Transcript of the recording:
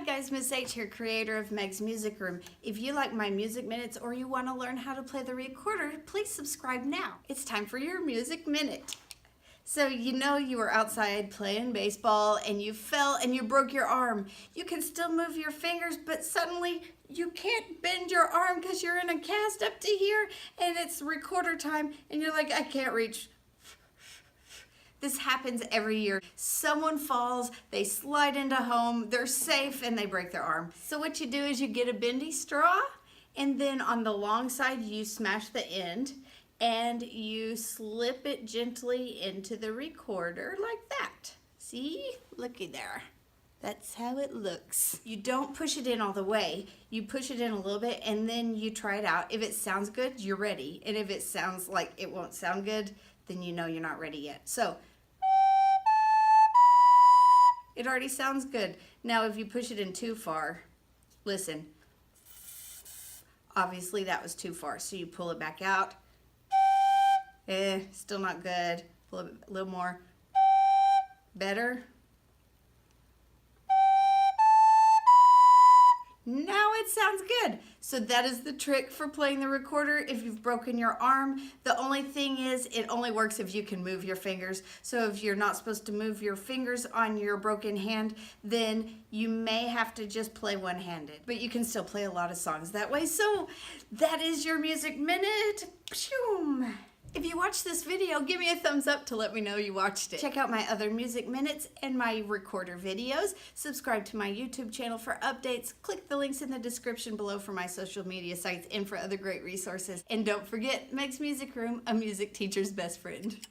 Hi guys, Miss H here, creator of Meg's Music Room. If you like my music minutes or you want to learn how to play the recorder, please subscribe now. It's time for your music minute. So you know you were outside playing baseball and you fell and you broke your arm. You can still move your fingers, but suddenly you can't bend your arm because you're in a cast up to here and it's recorder time and you're like, I can't reach. This happens every year. Someone falls, they slide into home, they're safe, and they break their arm. So what you do is you get a bendy straw, and then on the long side you smash the end, and you slip it gently into the recorder like that. See? Looky there. That's how it looks. You don't push it in all the way. You push it in a little bit, and then you try it out. If it sounds good, you're ready. And if it sounds like it won't sound good, then you know you're not ready yet. So, it already sounds good. Now if you push it in too far, listen. Obviously that was too far, so you pull it back out. Still not good. Pull it a little more. Better. Now it sounds good. So that is the trick for playing the recorder if you've broken your arm. The only thing is it only works if you can move your fingers. So if you're not supposed to move your fingers on your broken hand, then you may have to just play one-handed. But you can still play a lot of songs that way. So that is your music minute. Pshoom. If you watched this video, give me a thumbs up to let me know you watched it. Check out my other music minutes and my recorder videos. Subscribe to my YouTube channel for updates. Click the links in the description below for my social media sites and for other great resources. And don't forget, Meg's Music Room, a music teacher's best friend.